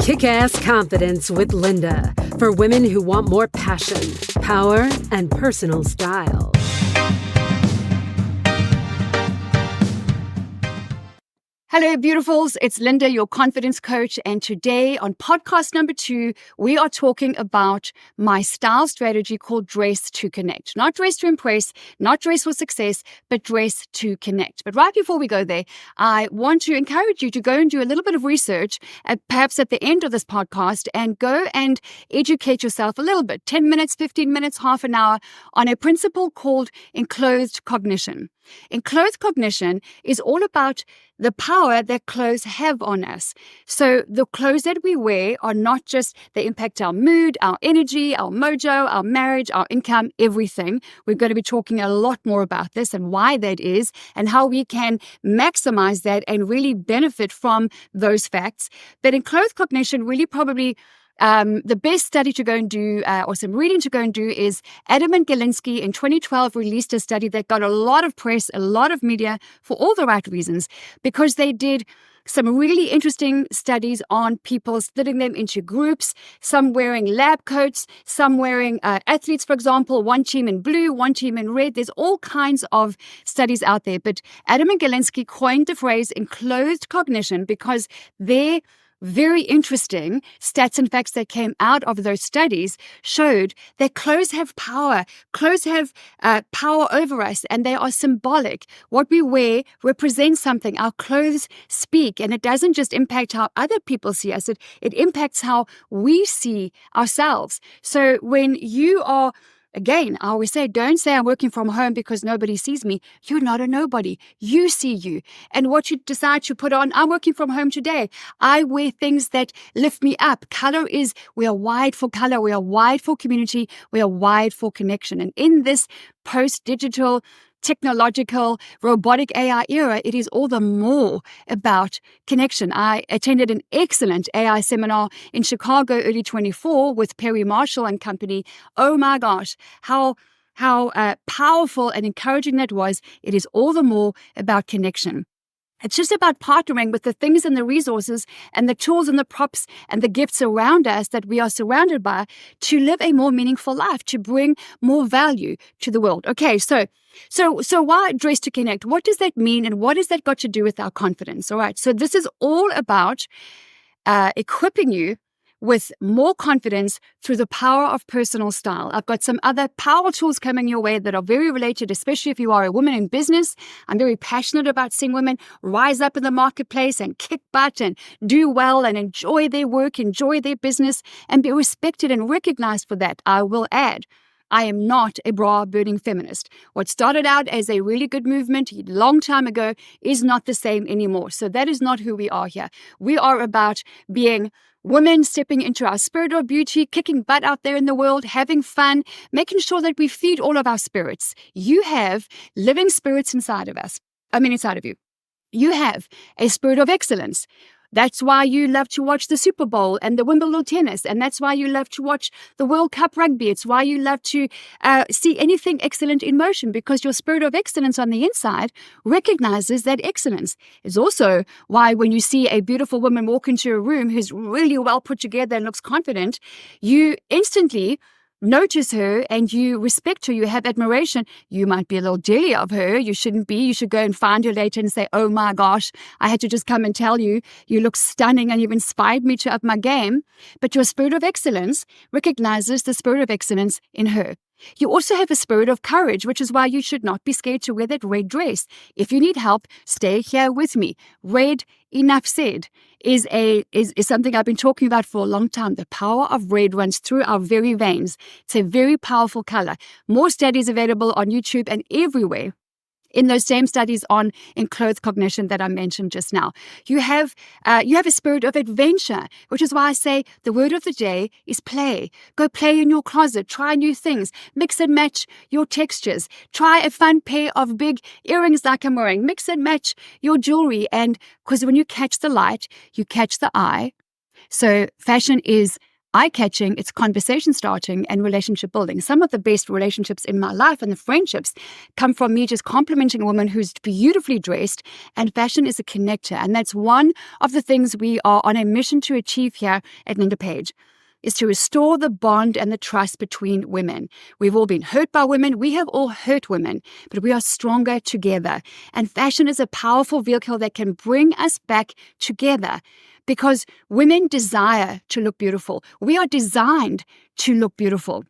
Kick-Ass Confidence with Linda for women who want more passion, power, and personal style. Hello, beautifuls. It's Linda, your confidence coach. And today on podcast number 2, we are talking about my style strategy called Dress to Connect. Not dress to impress, not dress for success, but dress to connect. But right before we go there, I want to encourage you to go and do a little bit of research, perhaps at the end of this podcast, and go and educate yourself a little bit, 10 minutes, 15 minutes, half an hour, on a principle called enclosed cognition. Enclosed cognition is all about the power that clothes have on us. So the clothes that we wear are not just, they impact our mood, our energy, our mojo, our marriage, our income, everything. We're going to be talking a lot more about this and why that is and how we can maximize that and really benefit from those facts. But enclosed cognition really probably the best study to go and do, or some reading to go and do, is Adam and Galinsky in 2012 released a study that got a lot of press, a lot of media for all the right reasons, because they did some really interesting studies on people, splitting them into groups, some wearing lab coats, some wearing athletes, for example, one team in blue, one team in red. There's all kinds of studies out there. But Adam and Galinsky coined the phrase enclosed cognition because their very interesting stats and facts that came out of those studies showed that clothes have power. Clothes have power over us, and they are symbolic. What we wear represents something. Our clothes speak, and it doesn't just impact how other people see us. It impacts how we see ourselves. So when you are, again, I always say, don't say I'm working from home because nobody sees me. You're not a nobody. You see you. And what you decide to put on, I'm working from home today. I wear things that lift me up. Color is, we are wired for color. We are wired for community. We are wired for connection. And in this post-digital, technological, robotic AI era, it is all the more about connection. I attended an excellent AI seminar in Chicago early 24 with Perry Marshall and company. Oh my gosh, how powerful and encouraging that was. It is all the more about connection. It's just about partnering with the things and the resources and the tools and the props and the gifts around us that we are surrounded by to live a more meaningful life, to bring more value to the world. Okay, so why dress to connect? What does that mean, and what has that got to do with our confidence? All right, so this is all about equipping you with more confidence through the power of personal style. I've got some other power tools coming your way that are very related, especially if you are a woman in business. I'm very passionate about seeing women rise up in the marketplace and kick butt and do well and enjoy their work, enjoy their business, and be respected and recognized for that. I will add, I am not a bra-burning feminist. What started out as a really good movement a long time ago is not the same anymore. So that is not who we are here. We are about being women stepping into our spirit of beauty, kicking butt out there in the world, having fun, making sure that we feed all of our spirits. You have living spirits inside of you. You have a spirit of excellence. That's why you love to watch the Super Bowl and the Wimbledon tennis, and that's why you love to watch the World Cup rugby. It's why you love to see anything excellent in motion, because your spirit of excellence on the inside recognizes that excellence. It's also why when you see a beautiful woman walk into a room who's really well put together and looks confident, you instantly notice her and you respect her, you have admiration. You might be a little jelly of her. You shouldn't be. You should go and find her later and say, oh my gosh, I had to just come and tell you, you look stunning and you've inspired me to up my game. But your spirit of excellence recognizes the spirit of excellence in her. You also have a spirit of courage, which is why you should not be scared to wear that red dress. If you need help, stay here with me. Red, enough said, is something I've been talking about for a long time. The power of red runs through our very veins. It's a very powerful color. More studies available on YouTube and everywhere. In those same studies on enclosed cognition that I mentioned just now. You have a spirit of adventure, which is why I say the word of the day is play. Go play in your closet, try new things, mix and match your textures, try a fun pair of big earrings like I'm wearing, mix and match your jewelry, and because when you catch the light, you catch the eye. So fashion is eye-catching, it's conversation starting and relationship building. Some of the best relationships in my life and the friendships come from me just complimenting a woman who's beautifully dressed, and fashion is a connector. And that's one of the things we are on a mission to achieve here at Linda Page, is to restore the bond and the trust between women. We've all been hurt by women. We have all hurt women, but we are stronger together. And fashion is a powerful vehicle that can bring us back together, because women desire to look beautiful. We are designed to look beautiful.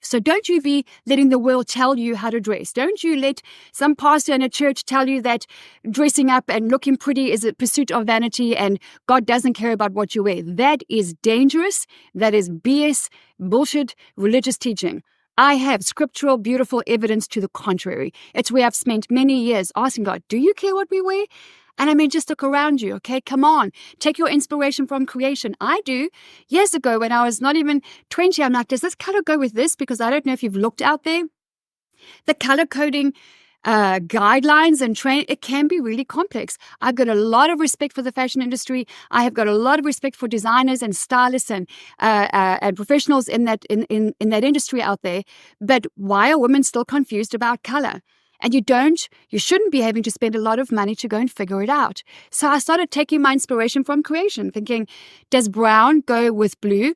So don't you be letting the world tell you how to dress. Don't you let some pastor in a church tell you that dressing up and looking pretty is a pursuit of vanity and God doesn't care about what you wear. That is dangerous. That is BS, bullshit, religious teaching. I have scriptural, beautiful evidence to the contrary. It's where I've spent many years asking God, do you care what we wear? And I mean, just look around you, okay? Come on. Take your inspiration from creation. I do. Years ago, when I was not even 20, I'm like, does this color go with this? Because I don't know if you've looked out there. The color coding guidelines and training, it can be really complex. I've got a lot of respect for the fashion industry. I have got a lot of respect for designers and stylists and professionals in that industry out there. But why are women still confused about color? And you shouldn't be having to spend a lot of money to go and figure it out. So I started taking my inspiration from creation, thinking, does brown go with blue?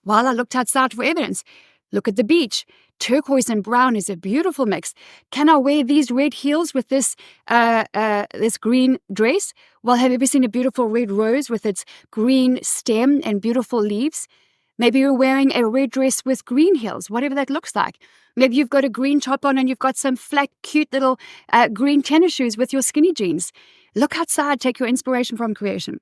Well, I looked outside for evidence. Look at the beach. Turquoise and brown is a beautiful mix. Can I wear these red heels with this green dress? Well, have you ever seen a beautiful red rose with its green stem and beautiful leaves? Maybe you're wearing a red dress with green heels, whatever that looks like. Maybe you've got a green top on and you've got some flat, cute little green tennis shoes with your skinny jeans. Look outside, take your inspiration from creation.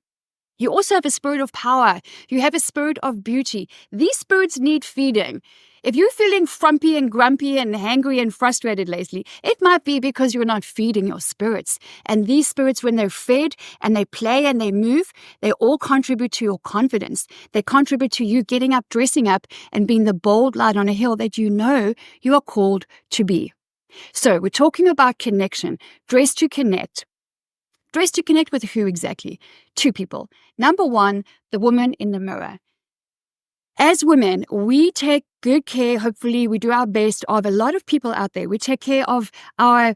You also have a spirit of power. You have a spirit of beauty. These spirits need feeding. If you're feeling frumpy and grumpy and hangry and frustrated lately, it might be because you're not feeding your spirits. And these spirits, when they're fed and they play and they move, they all contribute to your confidence. They contribute to you getting up, dressing up, and being the bold light on a hill that you know you are called to be. So we're talking about connection. Dress to connect. Dress to connect with who exactly? Two people. Number one, the woman in the mirror. As women, we take good care, hopefully we do our best, of a lot of people out there. We take care of our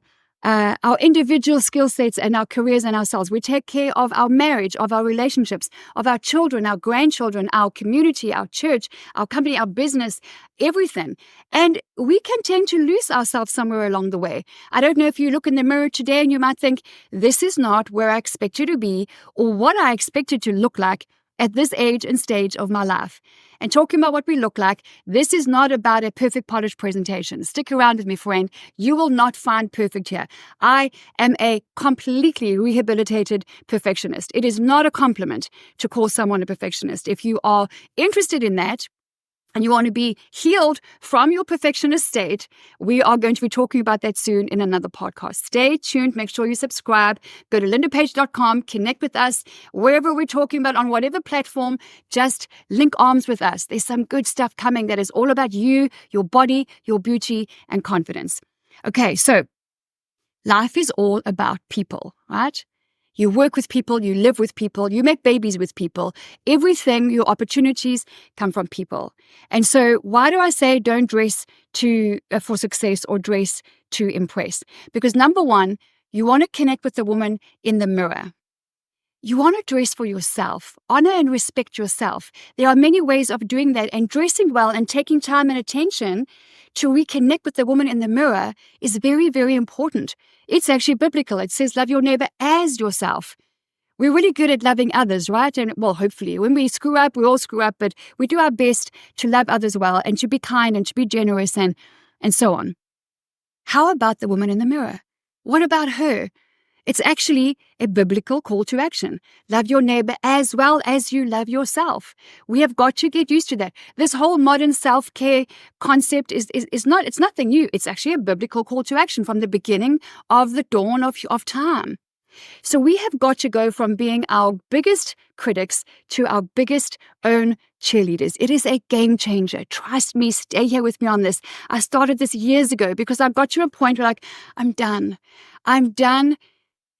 individual skill sets and our careers and ourselves. We take care of our marriage, of our relationships, of our children, our grandchildren, our community, our church, our company, our business, everything. And we can tend to lose ourselves somewhere along the way. I don't know if you look in the mirror today and you might think, this is not where I expect you to be or what I expected to look like at this age and stage of my life. And talking about what we look like, this is not about a perfect polished presentation. Stick around with me, friend. You will not find perfect here. I am a completely rehabilitated perfectionist. It is not a compliment to call someone a perfectionist. If you are interested in that, and you want to be healed from your perfectionist state, we are going to be talking about that soon in another podcast. Stay tuned. Make sure you subscribe. Go to lindapage.com. Connect with us. Wherever we're talking about, on whatever platform, just link arms with us. There's some good stuff coming that is all about you, your body, your beauty, and confidence. Okay, so life is all about people, right? You work with people, you live with people, you make babies with people. Everything, your opportunities come from people. And so why do I say don't dress for success or dress to impress? Because number one, you want to connect with the woman in the mirror. You want to dress for yourself, honor and respect yourself. There are many ways of doing that, and dressing well and taking time and attention to reconnect with the woman in the mirror is very, very important. It's actually biblical. It says, love your neighbor as yourself. We're really good at loving others, right? And well, hopefully, when we screw up, we all screw up, but we do our best to love others well and to be kind and to be generous and so on. How about the woman in the mirror? What about her? It's actually a biblical call to action. Love your neighbor as well as you love yourself. We have got to get used to that. This whole modern self-care concept is nothing new. It's actually a biblical call to action from the beginning of the dawn of time. So we have got to go from being our biggest critics to our biggest own cheerleaders. It is a game changer. Trust me, stay here with me on this. I started this years ago because I got to a point where I'm done. I'm done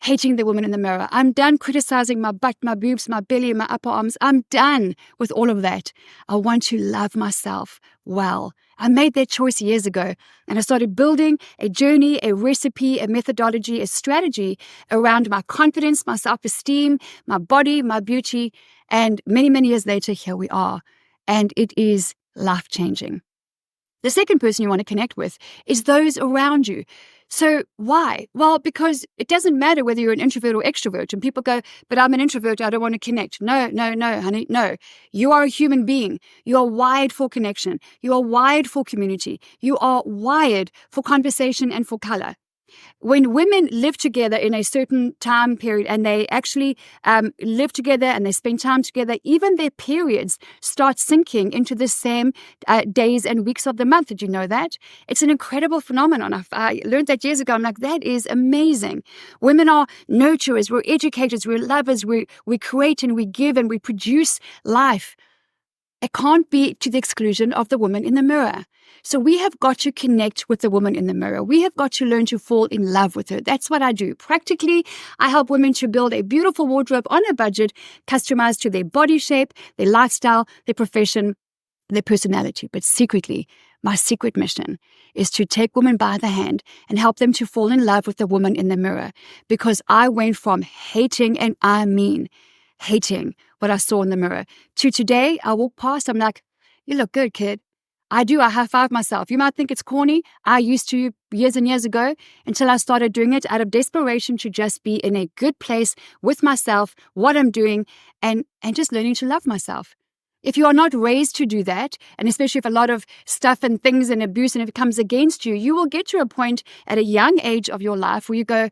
hating the woman in the mirror. I'm done criticizing my butt, my boobs, my belly, my upper arms. I'm done with all of that. I want to love myself well. I made that choice years ago, and I started building a journey, a recipe, a methodology, a strategy around my confidence, my self-esteem, my body, my beauty, and many, many years later, here we are. And it is life-changing. The second person you want to connect with is those around you. So why? Well, because it doesn't matter whether you're an introvert or extrovert. And people go, but I'm an introvert, I don't want to connect. No, honey, no. You are a human being. You are wired for connection. You are wired for community. You are wired for conversation and for color. When women live together in a certain time period and they actually live together and they spend time together, even their periods start syncing into the same days and weeks of the month. Did you know that? It's an incredible phenomenon. I learned that years ago. I'm like, that is amazing. Women are nurturers, we're educators, we're lovers, we create and we give and we produce life. It can't be to the exclusion of the woman in the mirror. So we have got to connect with the woman in the mirror. We have got to learn to fall in love with her. That's what I do. Practically, I help women to build a beautiful wardrobe on a budget, customized to their body shape, their lifestyle, their profession, their personality. But secretly, my secret mission is to take women by the hand and help them to fall in love with the woman in the mirror. Because I went from hating, and I mean hating what I saw in the mirror, to today, I walk past, I'm like, you look good, kid. I high five myself. You might think it's corny. I used to years and years ago, until I started doing it out of desperation to just be in a good place with myself, what I'm doing, and just learning to love myself. If you are not raised to do that, and especially if a lot of stuff and things and abuse and if it comes against you, you will get to a point at a young age of your life where you go,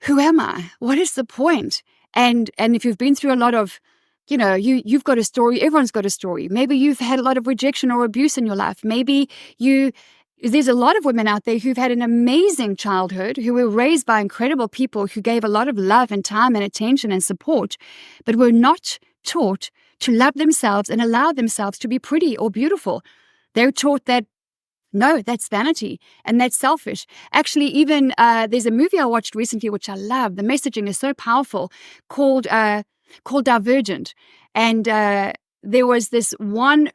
who am I? What is the point? And if you've been through a lot of, you've got a story, everyone's got a story. Maybe you've had a lot of rejection or abuse in your life. Maybe there's a lot of women out there who've had an amazing childhood, who were raised by incredible people who gave a lot of love and time and attention and support, but were not taught to love themselves and allow themselves to be pretty or beautiful. They're taught that, no, that's vanity and that's selfish. Actually, even there's a movie I watched recently, which I love. The messaging is so powerful, called Divergent. And there was this one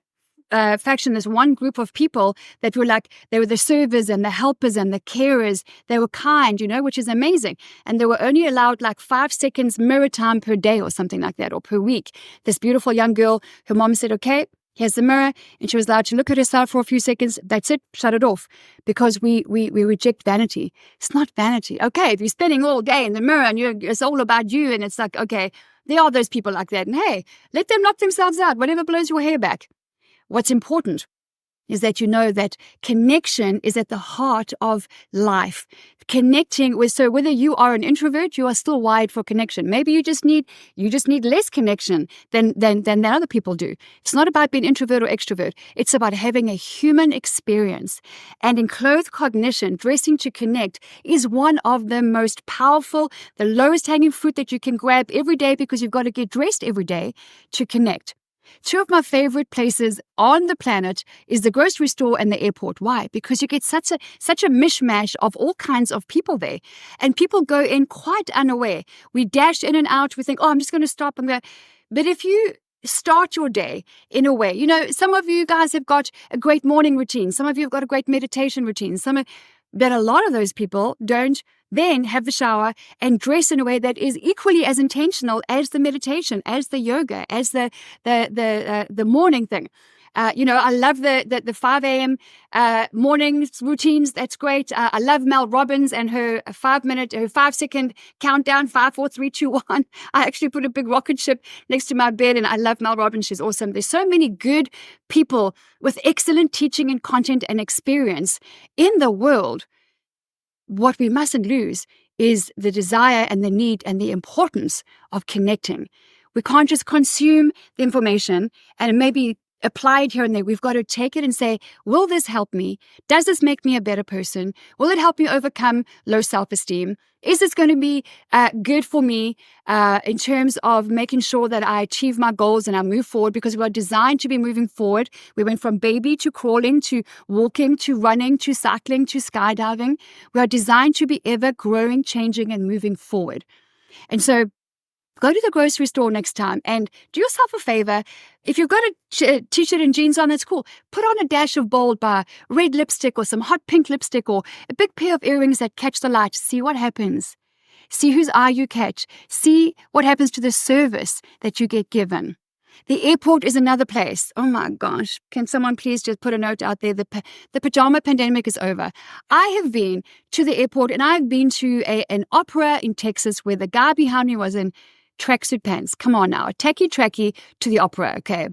faction, this one group of people that were like, they were the servers and the helpers and the carers. They were kind, which is amazing. And they were only allowed like 5 seconds mirror time per day or something like that, or per week. This beautiful young girl, her mom said, okay, here's the mirror, and she was allowed to look at herself for a few seconds. That's it, shut it off, because we reject vanity. It's not vanity. Okay, if you're spending all day in the mirror and it's all about you, and it's like, okay, there are those people like that, and hey, let them knock themselves out, whatever blows your hair back. What's important is that you know that connection is at the heart of life. Connecting with, so whether you are an introvert, you are still wired for connection. Maybe you just need less connection than other people do. It's not about being introvert or extrovert. It's about having a human experience. And in clothed cognition, dressing to connect is one of the most powerful, the lowest hanging fruit that you can grab every day, because you've got to get dressed every day to connect. 2 of my favorite places on the planet is the grocery store and the airport. Why? Because you get such a mishmash of all kinds of people there. And people go in quite unaware. We dash in and out. We think, oh, I'm just going to stop. But if you start your day in a way, some of you guys have got a great morning routine. Some of you have got a great meditation routine. But a lot of those people don't then have the shower and dress in a way that is equally as intentional as the meditation, as the yoga, as the morning thing. I love the 5 a.m. Morning routines. That's great. I love Mel Robbins and her 5-second countdown, 5, 4, 3, 2, 1. I actually put a big rocket ship next to my bed, and I love Mel Robbins. She's awesome. There's so many good people with excellent teaching and content and experience in the world. What we mustn't lose is the desire and the need and the importance of connecting. We can't just consume the information and maybe apply it here and there. We've got to take it and say, will this help me? Does this make me a better person? Will it help me overcome low self-esteem? Is this going to be good for me in terms of making sure that I achieve my goals and I move forward? Because we are designed to be moving forward. We went from baby to crawling to walking to running to cycling to skydiving. We are designed to be ever growing, changing, and moving forward. And so go to the grocery store next time and do yourself a favor. If you've got a t-shirt and jeans on, that's cool. Put on a dash of bold by red lipstick or some hot pink lipstick or a big pair of earrings that catch the light. See what happens. See whose eye you catch. See what happens to the service that you get given. The airport is another place. Oh my gosh. Can someone please just put a note out there? The pajama pandemic is over. I have been to the airport and I've been to an opera in Texas where the guy behind me was in tracksuit pants. Come on now, a tacky to the opera, okay?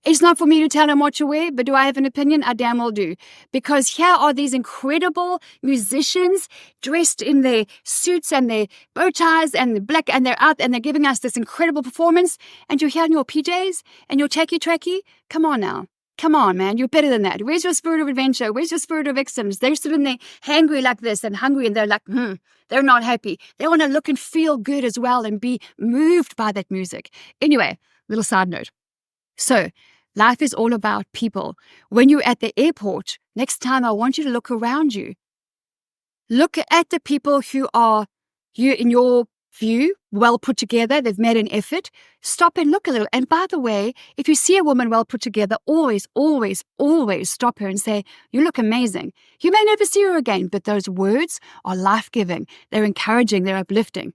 It's not for me to tell him what to wear, but do I have an opinion? I damn well do. Because here are these incredible musicians dressed in their suits and their bow ties and the black, and they're out and they're giving us this incredible performance, and you're here in your PJs and your tacky. Come on now. Come on, man, you're better than that. Where's your spirit of adventure? Where's your spirit of excellence? They're sitting there hangry like this and hungry, and they're like, they're not happy. They want to look and feel good as well and be moved by that music. Anyway, little side note. So, life is all about people. When you're at the airport, next time I want you to look around you. Look at the people who are in your view, well put together, they've made an effort. Stop and look a little. And by the way, if you see a woman well put together, always stop her and say, you look amazing. You may never see her again, but those words are life-giving. They're encouraging, they're uplifting.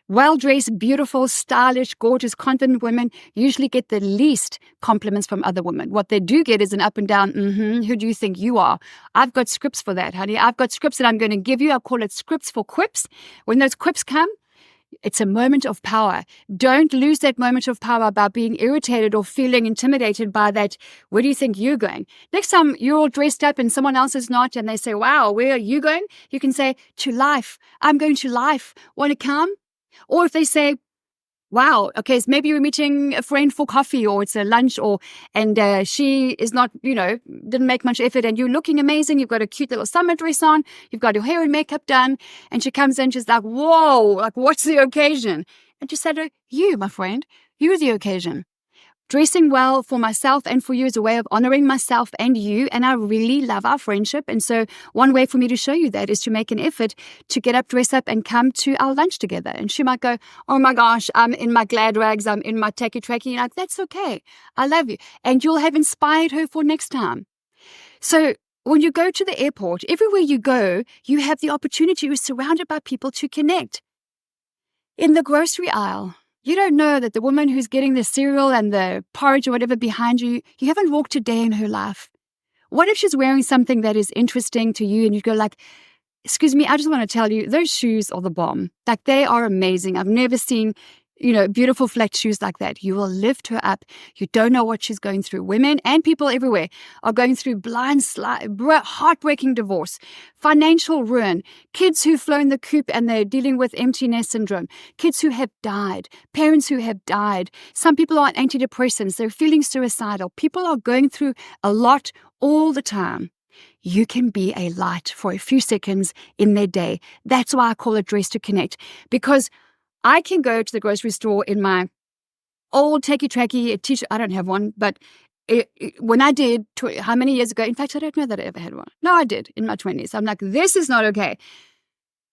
Well-dressed, beautiful, stylish, gorgeous, confident women usually get the least compliments from other women. What they do get is an up and down, who do you think you are? I've got scripts for that, honey. I've got scripts that I'm going to give you. I'll call it scripts for quips. When those quips come, it's a moment of power. Don't lose that moment of power by being irritated or feeling intimidated by that. Where do you think you're going? Next time you're all dressed up and someone else is not, and they say, wow, where are you going? You can say, to life. I'm going to life. Want to come? Or if they say, wow, okay, so maybe you're meeting a friend for coffee or it's a lunch and she is not, didn't make much effort and you're looking amazing. You've got a cute little summer dress on. You've got your hair and makeup done. And she comes in, she's like, whoa, like what's the occasion? And just said to her, you, my friend, you're the occasion. Dressing well for myself and for you is a way of honoring myself and you, and I really love our friendship. And so one way for me to show you that is to make an effort to get up, dress up, and come to our lunch together. And she might go, oh my gosh, I'm in my glad rags, I'm in my tacky. Like, that's okay. I love you. And you'll have inspired her for next time. So when you go to the airport, everywhere you go, you have the opportunity, you're surrounded by people to connect. In the grocery aisle, you don't know that the woman who's getting the cereal and the porridge or whatever behind you, you haven't walked a day in her life. What if she's wearing something that is interesting to you and you go like, excuse me, I just want to tell you, those shoes are the bomb. Like, they are amazing. I've never seen, beautiful flat shoes like that. You will lift her up. You don't know what she's going through. Women and people everywhere are going through heartbreaking divorce, financial ruin, kids who've flown the coop and they're dealing with empty nest syndrome, kids who have died, parents who have died. Some people are on antidepressants. They're feeling suicidal. People are going through a lot all the time. You can be a light for a few seconds in their day. That's why I call it Dress to Connect, because I can go to the grocery store in my old tacky t-shirt. I don't have one, but when I did, how many years ago? In fact, I don't know that I ever had one. No, I did in my 20s. I'm like, this is not okay.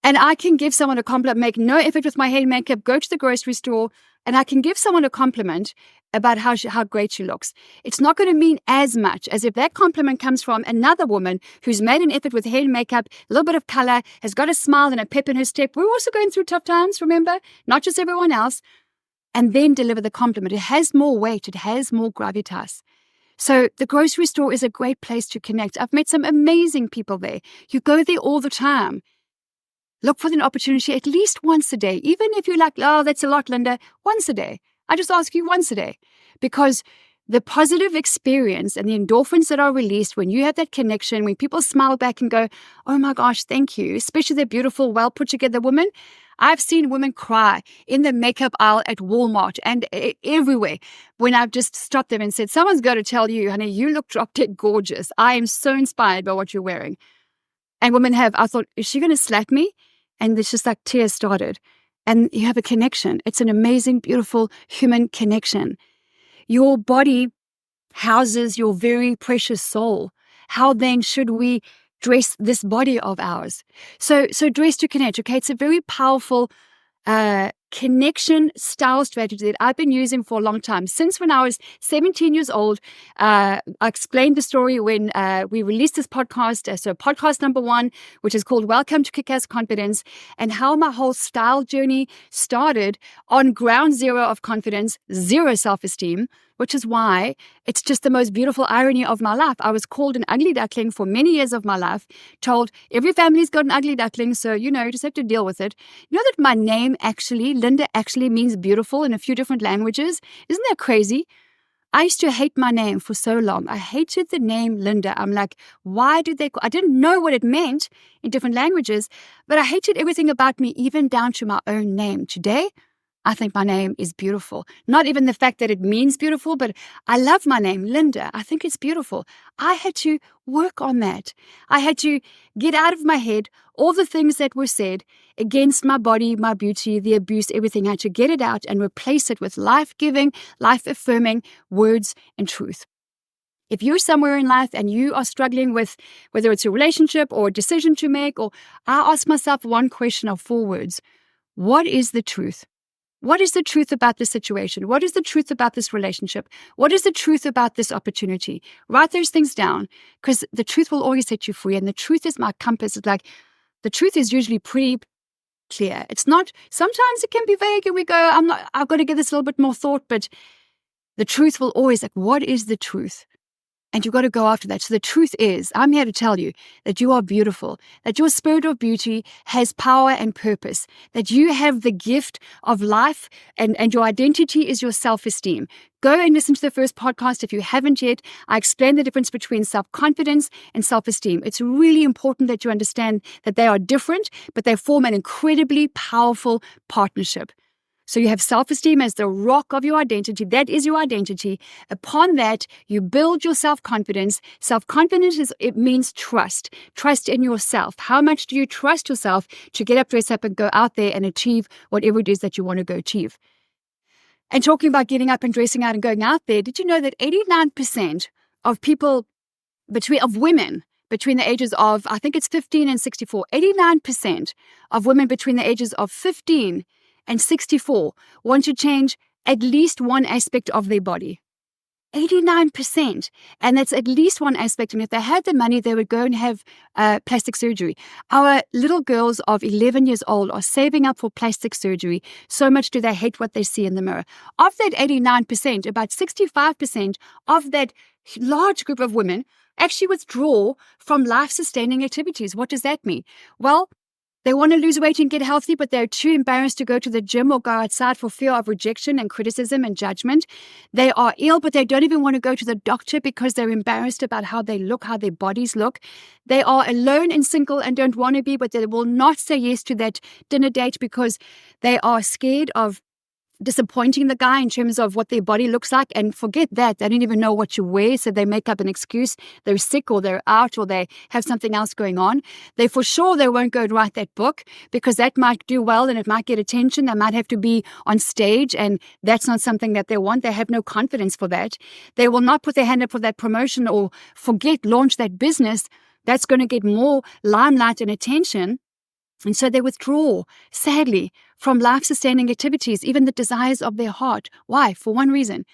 And I can give someone a compliment, make no effort with my hair and makeup, go to the grocery store, and I can give someone a compliment about how great she looks. It's not going to mean as much as if that compliment comes from another woman who's made an effort with hair and makeup, a little bit of color, has got a smile and a pep in her step. We're also going through tough times, remember? Not just everyone else. And then deliver the compliment. It has more weight. It has more gravitas. So the grocery store is a great place to connect. I've met some amazing people there. You go there all the time. Look for an opportunity at least once a day. Even if you're like, oh, that's a lot, Linda, once a day. I just ask you once a day, because the positive experience and the endorphins that are released when you have that connection, when people smile back and go, oh my gosh, thank you, especially the beautiful, well put together women. I've seen women cry in the makeup aisle at Walmart and everywhere when I've just stopped them and said, someone's got to tell you, honey, you look drop dead gorgeous. I am so inspired by what you're wearing. And women I thought, is she going to slap me? And it's just like tears started. And you have a connection. It's an amazing, beautiful human connection. Your body houses your very precious soul. How then should we dress this body of ours? So dress to connect. Okay, it's a very powerful connection style strategy that I've been using for a long time. Since when I was 17 years old, I explained the story when we released this podcast. So podcast number 1, which is called Welcome to Kick-Ass Confidence, and how my whole style journey started on ground zero of confidence, zero self-esteem, which is why it's just the most beautiful irony of my life. I was called an ugly duckling for many years of my life, told every family's got an ugly duckling, so, you just have to deal with it. You know that my name actually, Linda, actually means beautiful in a few different languages? Isn't that crazy? I used to hate my name for so long. I hated the name Linda. I'm like, why did they? I didn't know what it meant in different languages, but I hated everything about me, even down to my own name. Today, I think my name is beautiful. Not even the fact that it means beautiful, but I love my name, Linda. I think it's beautiful. I had to work on that. I had to get out of my head all the things that were said against my body, my beauty, the abuse, everything. I had to get it out and replace it with life-giving, life-affirming words and truth. If you're somewhere in life and you are struggling with whether it's a relationship or a decision to make, or I ask myself one question of 4 words: what is the truth? What is the truth about this situation? What is the truth about this relationship? What is the truth about this opportunity? Write those things down, because the truth will always set you free. And the truth is my compass. It's like the truth is usually pretty clear. It's not, sometimes it can be vague and we go, I've got to give this a little bit more thought, but the truth will always, like, what is the truth? And you've got to go after that. So the truth is, I'm here to tell you that you are beautiful, that your spirit of beauty has power and purpose, that you have the gift of life, and your identity is your self-esteem. Go and listen to the first podcast if you haven't yet. I explain the difference between self-confidence and self-esteem. It's really important that you understand that they are different, but they form an incredibly powerful partnership. So you have self-esteem as the rock of your identity. That is your identity. Upon that, you build your self-confidence. Self-confidence it means trust. Trust in yourself. How much do you trust yourself to get up, dress up, and go out there and achieve whatever it is that you want to go achieve? And talking about getting up and dressing out and going out there, did you know that 89% of people, of women between the ages of, I think it's 15 and 64, 89% of women between the ages of 15 and 64 want to change at least one aspect of their body. 89%. And that's at least one aspect. And if they had the money, they would go and have plastic surgery. Our little girls of 11 years old are saving up for plastic surgery. So much do they hate what they see in the mirror. Of that 89%, about 65% of that large group of women actually withdraw from life-sustaining activities. What does that mean? Well, they want to lose weight and get healthy, but they're too embarrassed to go to the gym or go outside for fear of rejection and criticism and judgment. They are ill, but they don't even want to go to the doctor because they're embarrassed about how they look, how their bodies look. They are alone and single and don't want to be, but they will not say yes to that dinner date because they are scared of disappointing the guy in terms of what their body looks like. And forget that, they don't even know what you wear, so they make up an excuse. They're sick or they're out or they have something else going on. They for sure they won't go and write that book because that might do well and it might get attention. They might have to be on stage and that's not something that they want. They have no confidence for that. They will not put their hand up for that promotion or launch that business. That's going to get more limelight and attention. And so they withdraw, sadly, from life-sustaining activities, even the desires of their heart. Why? For one reason.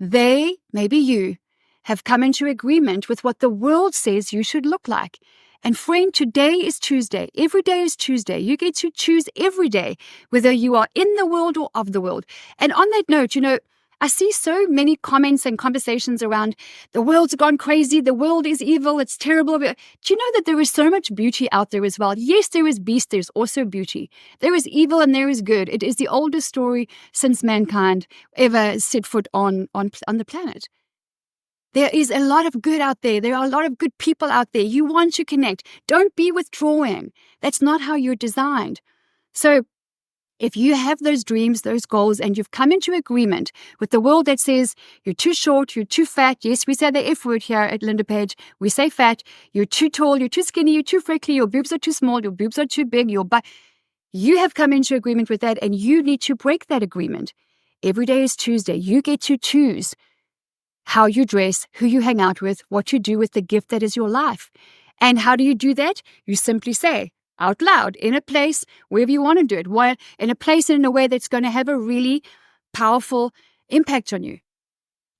They, maybe you, have come into agreement with what the world says you should look like. And friend, today is Tuesday. Every day is Tuesday. You get to choose every day whether you are in the world or of the world. And on that note, I see so many comments and conversations around the world's gone crazy, the world is evil, it's terrible. Do you know that there is so much beauty out there as well? Yes, there is beast, there's also beauty. There is evil and there is good. It is the oldest story since mankind ever set foot on the planet. There is a lot of good out there. There are a lot of good people out there. You want to connect. Don't be withdrawing. That's not how you're designed. So if you have those dreams, those goals, and you've come into agreement with the world that says you're too short, you're too fat. Yes, we say the F word here at Linda Page. We say fat. You're too tall, you're too skinny, you're too freckly, your boobs are too small, your boobs are too big, your butt. You have come into agreement with that, and you need to break that agreement. Every day is Tuesday. You get to choose how you dress, who you hang out with, what you do with the gift that is your life. And how do you do that? You simply say, out loud, in a place, wherever you want to do it, in a place and in a way that's going to have a really powerful impact on you.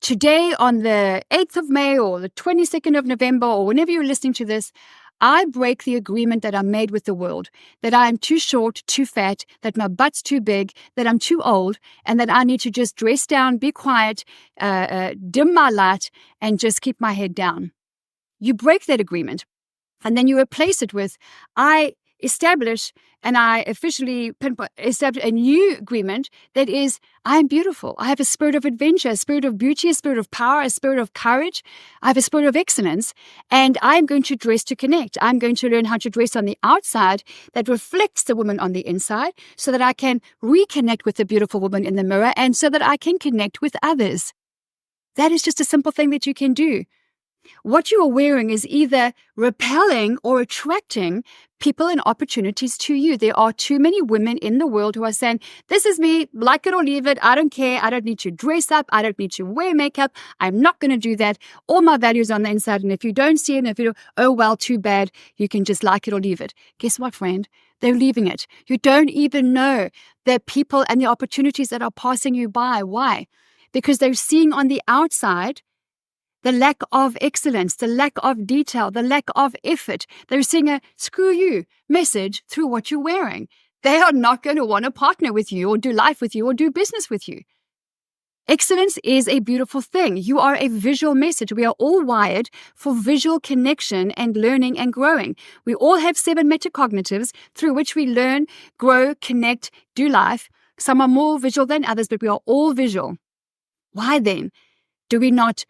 Today, on the 8th of May or the 22nd of November, or whenever you're listening to this, I break the agreement that I made with the world, that I am too short, too fat, that my butt's too big, that I'm too old, and that I need to just dress down, be quiet, dim my light, and just keep my head down. You break that agreement, and then you replace it with, I establish and I officially establish a new agreement that is, I am beautiful. I have a spirit of adventure, a spirit of beauty, a spirit of power, a spirit of courage. I have a spirit of excellence, and I'm going to dress to connect. I'm going to learn how to dress on the outside that reflects the woman on the inside so that I can reconnect with the beautiful woman in the mirror and so that I can connect with others. That is just a simple thing that you can do. What you are wearing is either repelling or attracting people and opportunities to you. There are too many women in the world who are saying, this is me, like it or leave it. I don't care. I don't need to dress up. I don't need to wear makeup. I'm not going to do that. All my values on the inside. And if you don't see it, and if you, oh, well, too bad. You can just like it or leave it. Guess what, friend? They're leaving it. You don't even know the people and the opportunities that are passing you by. Why? Because they're seeing on the outside the lack of excellence, the lack of detail, the lack of effort. They're seeing a screw you message through what you're wearing. They are not going to want to partner with you or do life with you or do business with you. Excellence is a beautiful thing. You are a visual message. We are all wired for visual connection and learning and growing. We all have 7 metacognitives through which we learn, grow, connect, do life. Some are more visual than others, but we are all visual. Why then do we not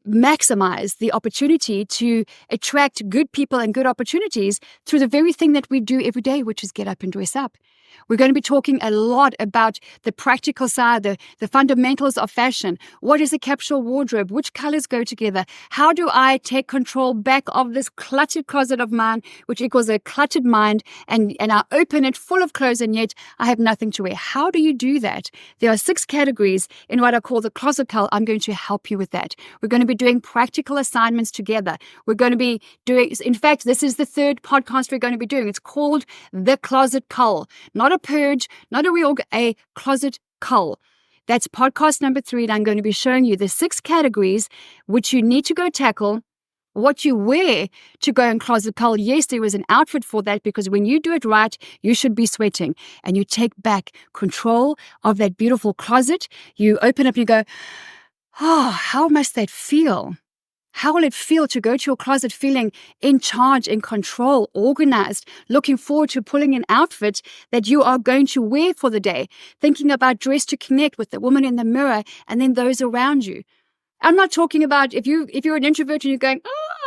maximize the opportunity to attract good people and good opportunities through the very thing that we do every day, which is get up and dress up? We're going to be talking a lot about the practical side, the fundamentals of fashion. What is a capsule wardrobe? Which colors go together? How do I take control back of this cluttered closet of mine, which equals a cluttered mind, and I open it full of clothes and yet I have nothing to wear? How do you do that? There are 6 categories in what I call the closet cull. I'm going to help you with that. We're going to be doing practical assignments together. We're going to be doing, in fact, this is the 3rd podcast we're going to be doing. It's called The Closet Cull. Not a purge, not a reorg, a closet cull. That's podcast number 3, and I'm going to be showing you the 6 categories which you need to go tackle, what you wear to go in closet cull. Yes, there is an outfit for that, because when you do it right, you should be sweating, and you take back control of that beautiful closet. You open up, you go, oh, how must that feel? How will it feel to go to your closet feeling in charge, in control, organized, looking forward to pulling an outfit that you are going to wear for the day, thinking about dress to connect with the woman in the mirror and then those around you? I'm not talking about if you're an introvert and you're going,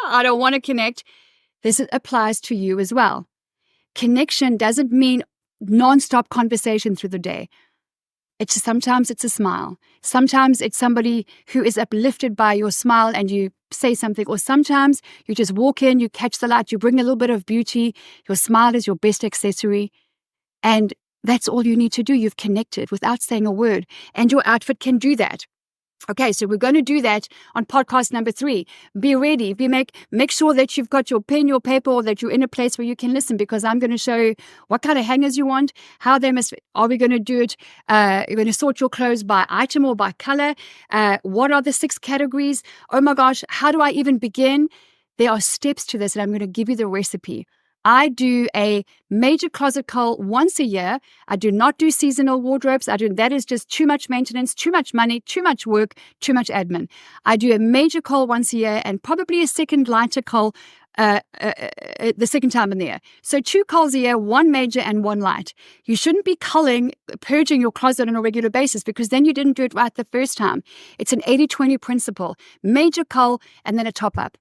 I don't want to connect. This applies to you as well. Connection doesn't mean non-stop conversation through the day. Sometimes it's a smile. Sometimes it's somebody who is uplifted by your smile and you say something. Or sometimes you just walk in, you catch the light, you bring a little bit of beauty. Your smile is your best accessory. And that's all you need to do. You've connected without saying a word. And your outfit can do that. Okay, so we're going to do that on podcast number 3. Be ready. Make sure that you've got your pen, your paper, or that you're in a place where you can listen, because I'm going to show you what kind of hangers you want, how they must. Are we going to do it? You're going to sort your clothes by item or by color. What are the 6 categories? Oh my gosh, how do I even begin? There are steps to this, and I'm going to give you the recipe. I do a major closet cull once a year. I do not do seasonal wardrobes. That is just too much maintenance, too much money, too much work, too much admin. I do a major cull once a year and probably a second lighter cull the second time in the year. So 2 culls a year, 1 major and 1 light. You shouldn't be purging your closet on a regular basis, because then you didn't do it right the first time. It's an 80-20 principle. Major cull and then a top up.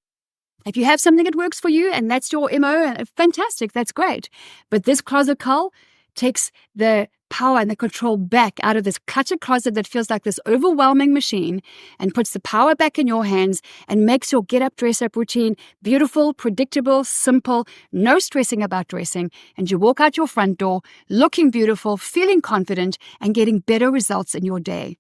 If you have something that works for you and that's your MO, fantastic, that's great. But this closet cull takes the power and the control back out of this cluttered closet that feels like this overwhelming machine, and puts the power back in your hands and makes your get up, dress up routine beautiful, predictable, simple, no stressing about dressing. And you walk out your front door looking beautiful, feeling confident, and getting better results in your day.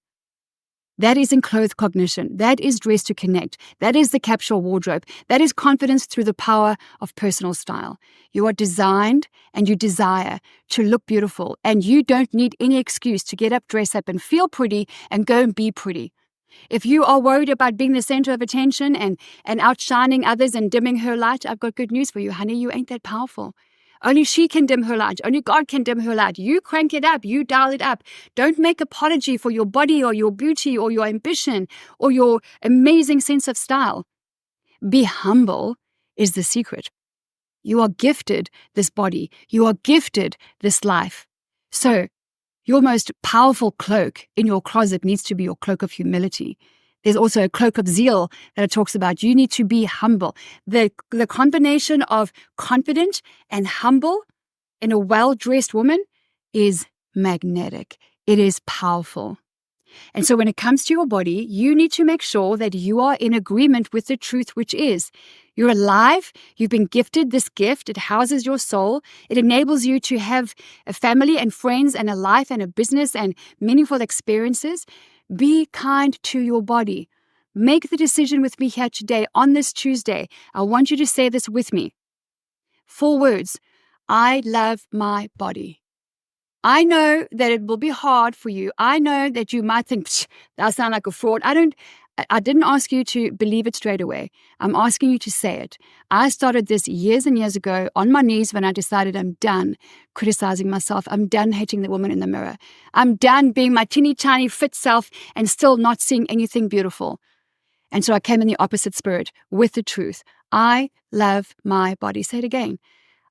That is enclothed cognition. That is dress to connect. That is the capsule wardrobe. That is confidence through the power of personal style. You are designed and you desire to look beautiful, and you don't need any excuse to get up, dress up, and feel pretty and go and be pretty. If you are worried about being the center of attention and outshining others and dimming her light, I've got good news for you, honey. You ain't that powerful. Only she can dim her light. Only God can dim her light. You crank it up. You dial it up. Don't make apology for your body or your beauty or your ambition or your amazing sense of style. Be humble is the secret. You are gifted this body. You are gifted this life. So your most powerful cloak in your closet needs to be your cloak of humility. There's also a cloak of zeal that it talks about. You need to be humble. The combination of confident and humble in a well-dressed woman is magnetic. It is powerful. And so when it comes to your body, you need to make sure that you are in agreement with the truth, which is you're alive. You've been gifted this gift. It houses your soul. It enables you to have a family and friends and a life and a business and meaningful experiences. Be kind to your body. Make the decision with me here today on this Tuesday. I want you to say this with me. 4 words. I love my body. I know that it will be hard for you. I know that you might think, that sounds like a fraud. I didn't ask you to believe it straight away. I'm asking you to say it. I started this years and years ago on my knees when I decided I'm done criticizing myself. I'm done hating the woman in the mirror. I'm done being my teeny tiny fit self and still not seeing anything beautiful. And so I came in the opposite spirit with the truth. I love my body. Say it again.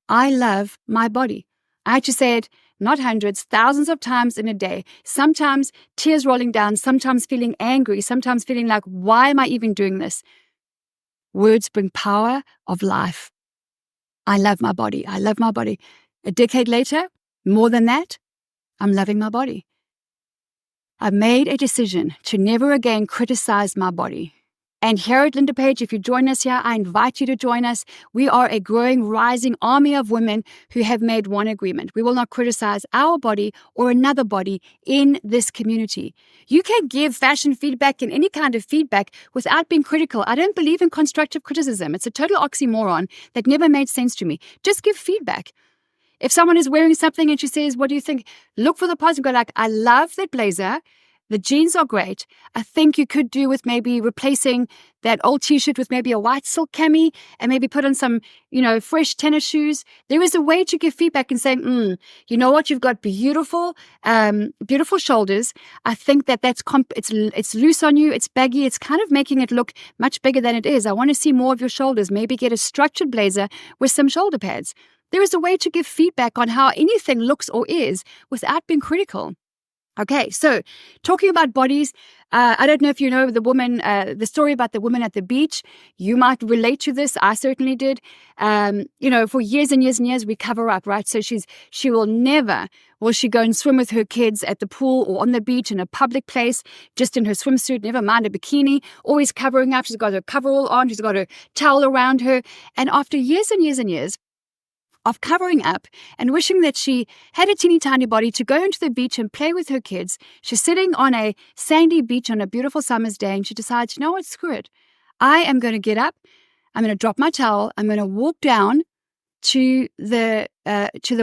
I love my body. I had to say it not hundreds, thousands of times in a day, sometimes tears rolling down, sometimes feeling angry, sometimes feeling like, why am I even doing this? Words bring power of life. I love my body. I love my body. A decade later, more than that, I'm loving my body. I've made a decision to never again criticize my body. And here at Linda Page, if you join us here, I invite you to join us. We are a growing, rising army of women who have made one agreement. We will not criticize our body or another body in this community. You can give fashion feedback and any kind of feedback without being critical. I don't believe in constructive criticism. It's a total oxymoron that never made sense to me. Just give feedback. If someone is wearing something and she says, what do you think? Look for the positive. Go like, I love that blazer. The jeans are great. I think you could do with maybe replacing that old t-shirt with maybe a white silk cami and maybe put on some, fresh tennis shoes. There is a way to give feedback and say, you know what? You've got beautiful shoulders. I think it's loose on you. It's baggy. It's kind of making it look much bigger than it is. I want to see more of your shoulders. Maybe get a structured blazer with some shoulder pads. There is a way to give feedback on how anything looks or is without being critical. Okay, so talking about bodies, I don't know if you know the story about the woman at the beach. You might relate to this. I certainly did. For years and years and years, we cover up, right? So she will never go and swim with her kids at the pool or on the beach in a public place, just in her swimsuit, never mind a bikini, always covering up. She's got her coverall on. She's got her towel around her. And after years and years and years of covering up and wishing that she had a teeny tiny body to go into the beach and play with her kids, she's sitting on a sandy beach on a beautiful summer's day, and she decides, you know what, screw it. I am going to get up, I'm going to drop my towel, I'm going to walk down to the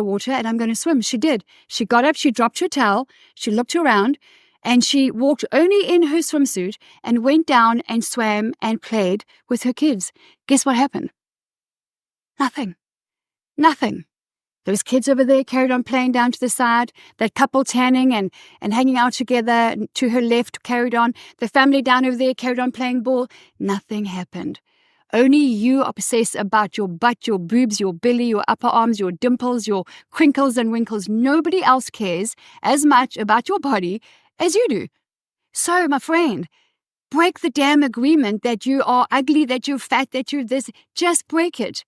water, and I'm going to swim. She did. She got up, she dropped her towel, she looked around, and she walked only in her swimsuit and went down and swam and played with her kids. Guess what happened? Nothing. Nothing. Those kids over there carried on playing down to the side. That couple tanning and hanging out together to her left carried on. The family down over there carried on playing ball. Nothing happened. Only you obsess about your butt, your boobs, your belly, your upper arms, your dimples, your crinkles and wrinkles. Nobody else cares as much about your body as you do. So, my friend, break the damn agreement that you are ugly, that you're fat, that you're this. Just break it.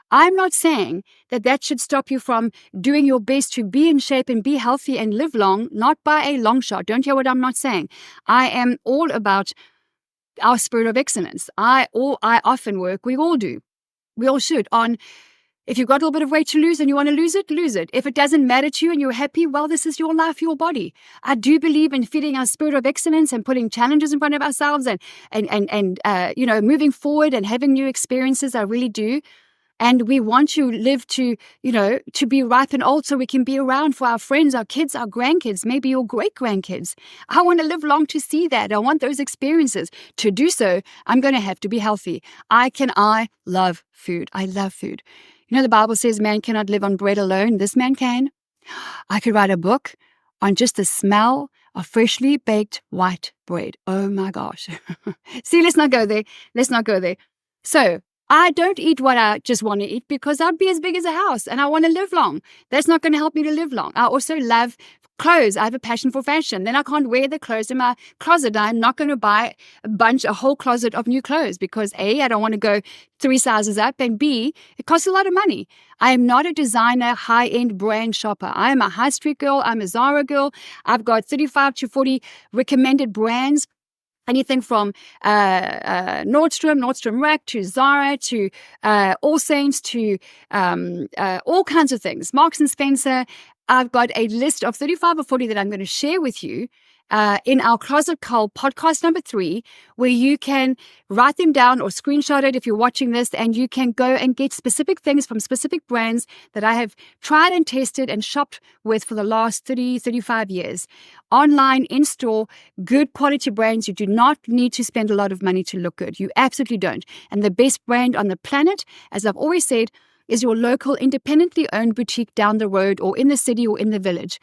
I'm not saying that should stop you from doing your best to be in shape and be healthy and live long, not by a long shot. Don't hear what I'm not saying. I am all about our spirit of excellence. I often work, we all do. We all should. On if you've got a little bit of weight to lose and you want to lose it, lose it. If it doesn't matter to you and you're happy, well, this is your life, your body. I do believe in feeding our spirit of excellence and putting challenges in front of ourselves and moving forward and having new experiences. I really do. And we want to live to be ripe and old so we can be around for our friends, our kids, our grandkids, maybe your great-grandkids. I want to live long to see that. I want those experiences. To do so, I'm going to have to be healthy. I love food. I love food. You know, the Bible says man cannot live on bread alone. This man can. I could write a book on just the smell of freshly baked white bread. Oh my gosh. See, let's not go there. Let's not go there. So, I don't eat what I just want to eat because I'd be as big as a house and I want to live long. That's not going to help me to live long. I also love clothes. I have a passion for fashion. Then I can't wear the clothes in my closet. I'm not going to buy a whole closet of new clothes because A, I don't want to go 3 sizes up, and B, it costs a lot of money. I am not a designer, high-end brand shopper. I am a high street girl. I'm a Zara girl. I've got 35 to 40 recommended brands. Anything from Nordstrom Rack, to Zara, to All Saints, to all kinds of things. Marks and Spencer. I've got a list of 35 or 40 that I'm going to share with you in our Closet Cull podcast number 3, where you can write them down or screenshot it if you're watching this, and you can go and get specific things from specific brands that I have tried and tested and shopped with for the last 35 years. Online, in-store, good quality brands. You do not need to spend a lot of money to look good. You absolutely don't. And the best brand on the planet, as I've always said, is your local independently owned boutique down the road or in the city or in the village.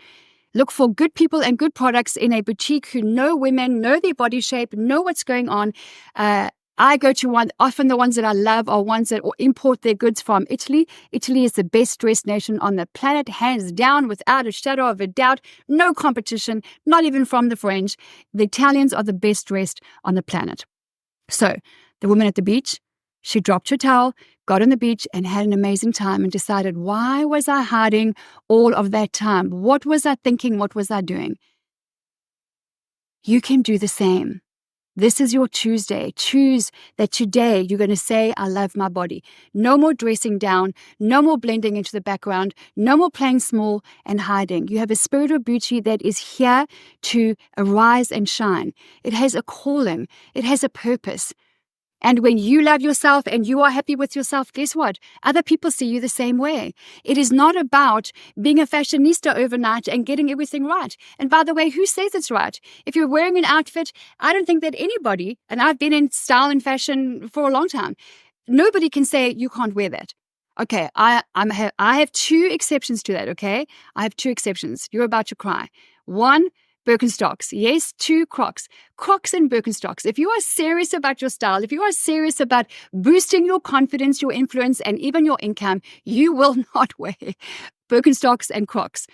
Look for good people and good products in a boutique who know women, know their body shape, know what's going on. I go to one, often the ones that I love are ones that import their goods from Italy. Italy is the best dressed nation on the planet, hands down, without a shadow of a doubt. No competition, not even from the French. The Italians are the best dressed on the planet. So, the woman at the beach, she dropped her towel, got on the beach and had an amazing time and decided, why was I hiding all of that time? What was I thinking? What was I doing? You can do the same. This is your Tuesday. Choose that today you're going to say, I love my body. No more dressing down. No more blending into the background. No more playing small and hiding. You have a spirit of beauty that is here to arise and shine. It has a calling. It has a purpose. And when you love yourself and you are happy with yourself, guess what? Other people see you the same way. It is not about being a fashionista overnight and getting everything right. And by the way, who says it's right? If you're wearing an outfit, I don't think that anybody, and I've been in style and fashion for a long time, nobody can say you can't wear that. Okay, I have 2 exceptions to that, okay? I have 2 exceptions. You're about to cry. 1, Birkenstocks. Yes, 2, Crocs. Crocs and Birkenstocks. If you are serious about your style, if you are serious about boosting your confidence, your influence, and even your income, you will not wear Birkenstocks and Crocs.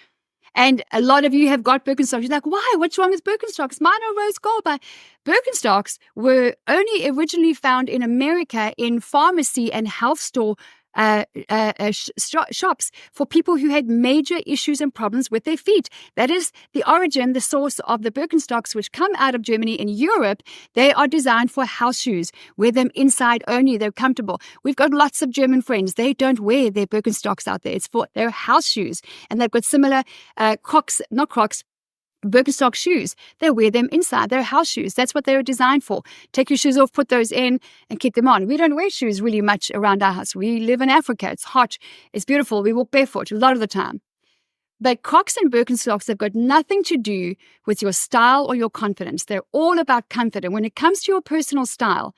And a lot of you have got Birkenstocks. You're like, why? What's wrong with Birkenstocks? Mine are rose gold. But Birkenstocks were only originally found in America in pharmacy and health store shops for people who had major issues and problems with their feet. That is the origin, the source of the Birkenstocks, which come out of Germany. In Europe, they are designed for house shoes. Wear them inside only. They're comfortable. We've got lots of German friends. They don't wear their Birkenstocks out there. It's for their house shoes. And they've got similar Birkenstock shoes. They wear them inside. They're house shoes. That's what they were designed for. Take your shoes off, put those in, and keep them on. We don't wear shoes really much around our house. We live in Africa. It's hot. It's beautiful. We walk barefoot a lot of the time. But Crocs and Birkenstocks have got nothing to do with your style or your confidence. They're all about comfort. And when it comes to your personal style,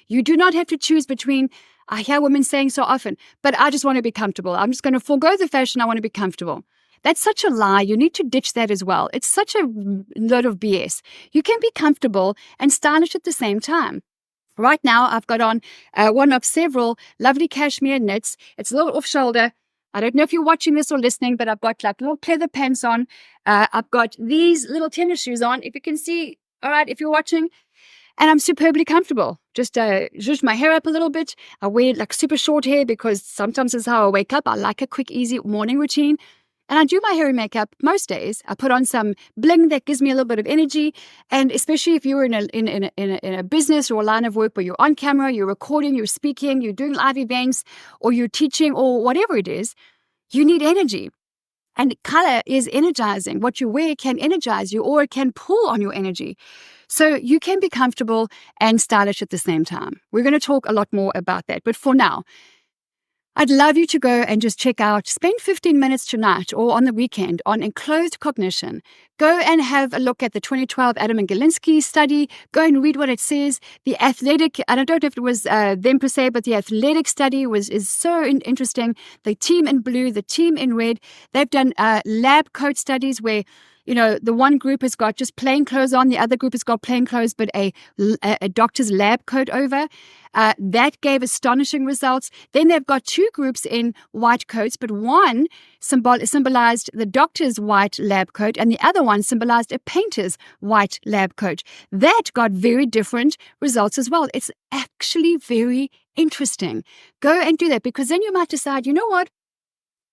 you do not have to choose between, I hear women saying so often, but I just want to be comfortable. I'm just going to forego the fashion. I want to be comfortable. That's such a lie. You need to ditch that as well. It's such a load of BS. You can be comfortable and stylish at the same time. Right now, I've got on one of several lovely cashmere knits. It's a little off shoulder. I don't know if you're watching this or listening, but I've got like little pleather pants on. I've got these little tennis shoes on. If you can see, all right, if you're watching, and I'm superbly comfortable. Just zhuzh my hair up a little bit. I wear like super short hair because sometimes it's how I wake up. I like a quick, easy morning routine. And I do my hair and makeup most days. I put on some bling that gives me a little bit of energy. And especially if you're in a business or a line of work where you're on camera, you're recording, you're speaking, you're doing live events, or you're teaching, or whatever it is, you need energy. And color is energizing. What you wear can energize you, or it can pull on your energy. So you can be comfortable and stylish at the same time. We're going to talk a lot more about that. But for now, I'd love you to go and just check out, spend 15 minutes tonight or on the weekend on enclosed cognition. Go and have a look at the 2012 Adam and Galinsky study. Go and read what it says. The athletic, and I don't know if it was them per se, but the athletic study is so interesting. The team in blue, the team in red, they've done lab coat studies where the one group has got just plain clothes on, the other group has got plain clothes, but a doctor's lab coat over. That gave astonishing results. Then they've got two groups in white coats, but one symbolized the doctor's white lab coat, and the other one symbolized a painter's white lab coat. That got very different results as well. It's actually very interesting. Go and do that, because then you might decide, you know what?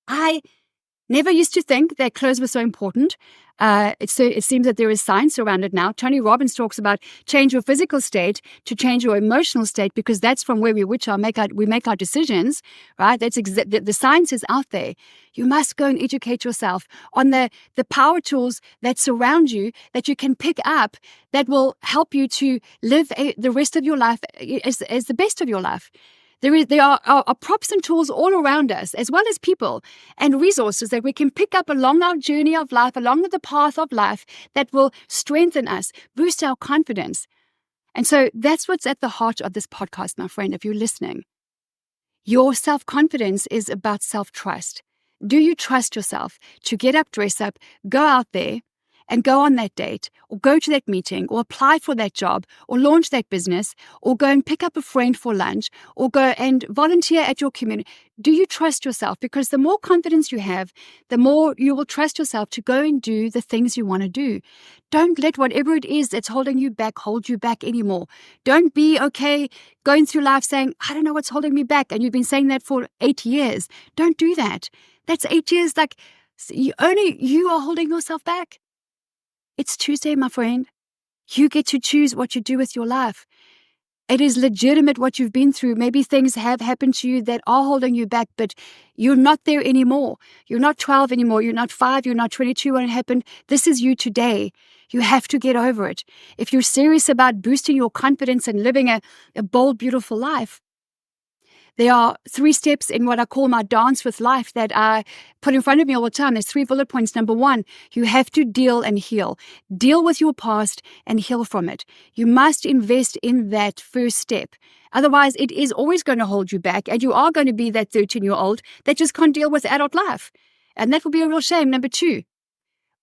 I never used to think that clothes were so important. It seems that there is science around it now. Tony Robbins talks about change your physical state to change your emotional state, because that's from where we make our decisions, right? That's the science is out there. You must go and educate yourself on the power tools that surround you, that you can pick up, that will help you to live the rest of your life as the best of your life. There are props and tools all around us, as well as people and resources that we can pick up along our journey of life, along the path of life, that will strengthen us, boost our confidence. And so that's what's at the heart of this podcast, my friend, if you're listening. Your self-confidence is about self-trust. Do you trust yourself to get up, dress up, go out there, and go on that date, or go to that meeting, or apply for that job, or launch that business, or go and pick up a friend for lunch, or go and volunteer at your community? Do you trust yourself? Because the more confidence you have, the more you will trust yourself to go and do the things you want to do. Don't let whatever it is that's holding you back hold you back anymore. Don't be okay going through life saying, I don't know what's holding me back, and you've been saying that for 8 years. Don't do that. That's 8 years, only you are holding yourself back. It's Tuesday, my friend. You get to choose what you do with your life. It is legitimate what you've been through. Maybe things have happened to you that are holding you back, but you're not there anymore. You're not 12 anymore. You're not 5. You're not 22 when it happened. This is you today. You have to get over it. If you're serious about boosting your confidence and living a bold, beautiful life, there are 3 steps in what I call my dance with life that I put in front of me all the time. There's 3 bullet points. Number 1, you have to deal and heal. Deal with your past and heal from it. You must invest in that first step. Otherwise, it is always going to hold you back, and you are going to be that 13-year-old that just can't deal with adult life. And that will be a real shame. Number 2,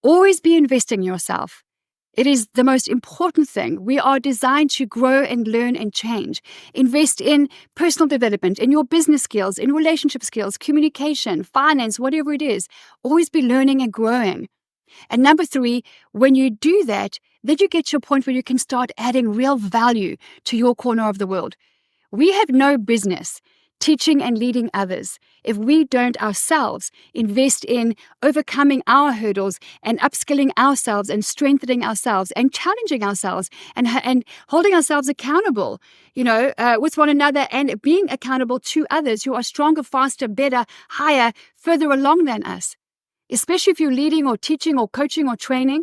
always be investing in yourself. It is the most important thing. We are designed to grow and learn and change. Invest in personal development, in your business skills, in relationship skills, communication, finance, whatever it is. Always be learning and growing. And number 3, when you do that, then you get to a point where you can start adding real value to your corner of the world. We have no business teaching and leading others if we don't ourselves invest in overcoming our hurdles and upskilling ourselves and strengthening ourselves and challenging ourselves and holding ourselves accountable, with one another, and being accountable to others who are stronger, faster, better, higher, further along than us. Especially if you're leading or teaching or coaching or training,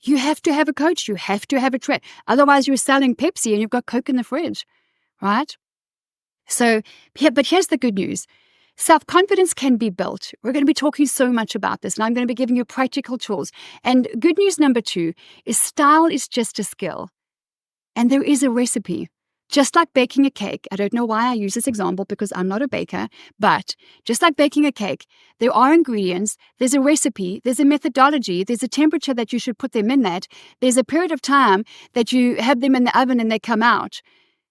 you have to have a coach. You have to have a trainer. Otherwise, you're selling Pepsi and you've got Coke in the fridge, right? So, but here's the good news. Self-confidence can be built. We're going to be talking so much about this, and I'm going to be giving you practical tools. And good news number 2 is style is just a skill. And there is a recipe. Just like baking a cake, I don't know why I use this example because I'm not a baker, but just like baking a cake, there are ingredients, there's a recipe, there's a methodology, there's a temperature that you should put them in at, there's a period of time that you have them in the oven and they come out.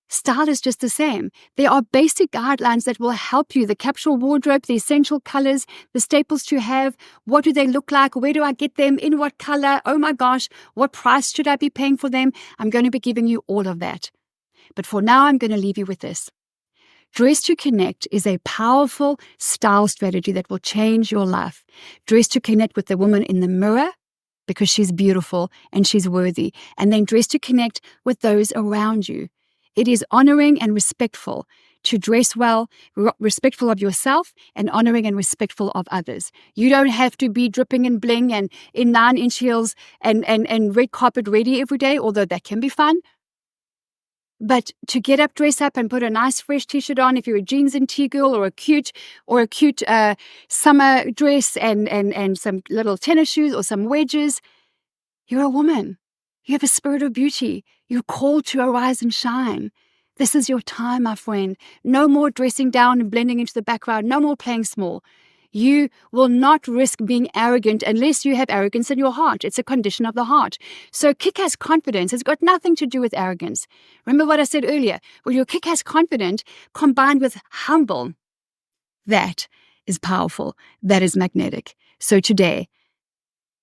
Style is just the same. There are basic guidelines that will help you. The capsule wardrobe, the essential colors, the staples to have, what do they look like, where do I get them, in what color, oh my gosh, what price should I be paying for them? I'm going to be giving you all of that. But for now, I'm going to leave you with this. Dress to Connect is a powerful style strategy that will change your life. Dress to connect with the woman in the mirror because she's beautiful and she's worthy. And then dress to connect with those around you. It is honoring and respectful to dress well, respectful of yourself, and honoring and respectful of others. You don't have to be dripping in bling and in 9-inch heels and red carpet ready every day, although that can be fun. But to get up, dress up, and put a nice fresh t-shirt on, if you're a jeans and tee girl, or a cute summer dress and some little tennis shoes or some wedges, you're a woman. You have a spirit of beauty. You're called to arise and shine. This is your time, my friend. No more dressing down and blending into the background. No more playing small. You will not risk being arrogant unless you have arrogance in your heart. It's a condition of the heart. So kick-ass confidence has got nothing to do with arrogance. Remember what I said earlier? Well, your kick-ass confident combined with humble, that is powerful. That is magnetic. So today,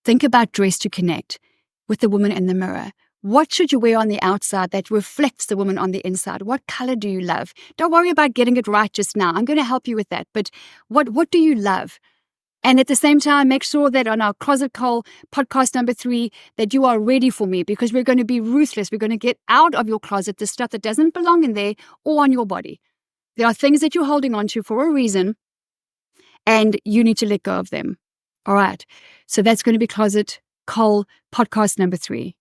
think about Dress to Connect with the woman in the mirror. What should you wear on the outside that reflects the woman on the inside? What color do you love? Don't worry about getting it right just now. I'm going to help you with that. But what do you love? And at the same time, make sure that on our Closet Call podcast number 3, that you are ready for me, because we're going to be ruthless. We're going to get out of your closet the stuff that doesn't belong in there or on your body. There are things that you're holding on to for a reason, and you need to let go of them. All right. So that's going to be Closet Call podcast number 3.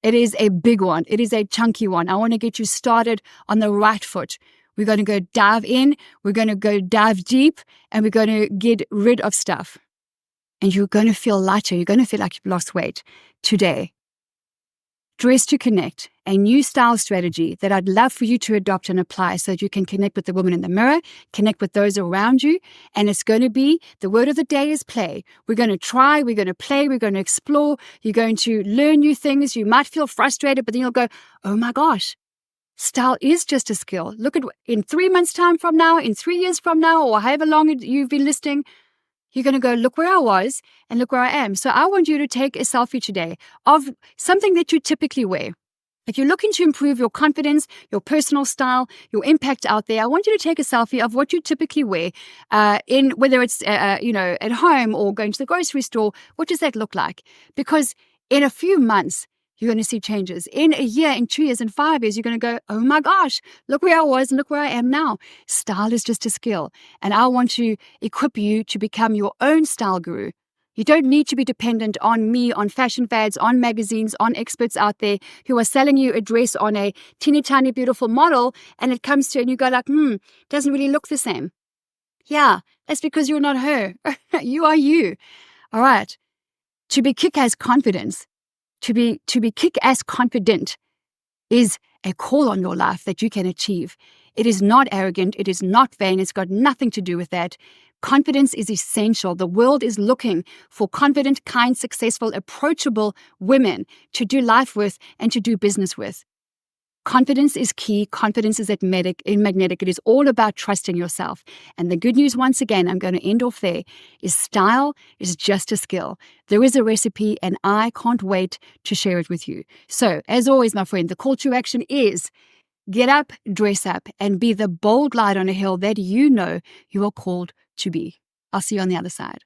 It is a big one. It is a chunky one. I want to get you started on the right foot. We're going to go dive in. We're going to go dive deep, and we're going to get rid of stuff. And you're going to feel lighter. You're going to feel like you've lost weight today. Dress to Connect, a new style strategy that I'd love for you to adopt and apply so that you can connect with the woman in the mirror, connect with those around you, and it's going to be, the word of the day is play. We're going to try, we're going to play, we're going to explore, you're going to learn new things. You might feel frustrated, but then you'll go, oh my gosh, style is just a skill. Look at, in 3 months' time from now, in 3 years from now, or however long you've been listening, you're going to go, look where I was and look where I am. So I want you to take a selfie today of something that you typically wear. If you're looking to improve your confidence, your personal style, your impact out there, I want you to take a selfie of what you typically wear, in whether it's at home or going to the grocery store. What does that look like? Because in a few months, you're going to see changes. In a year, in 2 years, in 5 years, you're going to go, oh my gosh, look where I was and look where I am now. Style is just a skill. And I want to equip you to become your own style guru. You don't need to be dependent on me, on fashion fads, on magazines, on experts out there who are selling you a dress on a teeny tiny beautiful model, and it comes to, and you go like, doesn't really look the same. Yeah, that's because you're not her. You are you. All right. To be kick-ass confidence, to be kick-ass confident is a call on your life that you can achieve. It is not arrogant. It is not vain. It's got nothing to do with that. Confidence is essential. The world is looking for confident, kind, successful, approachable women to do life with and to do business with. Confidence is key. Confidence is magnetic. It is all about trusting yourself. And the good news, once again, I'm going to end off there, is style is just a skill. There is a recipe, and I can't wait to share it with you. So, as always, my friend, the call to action is get up, dress up, and be the bold light on a hill that you know you are called to be. I'll see you on the other side.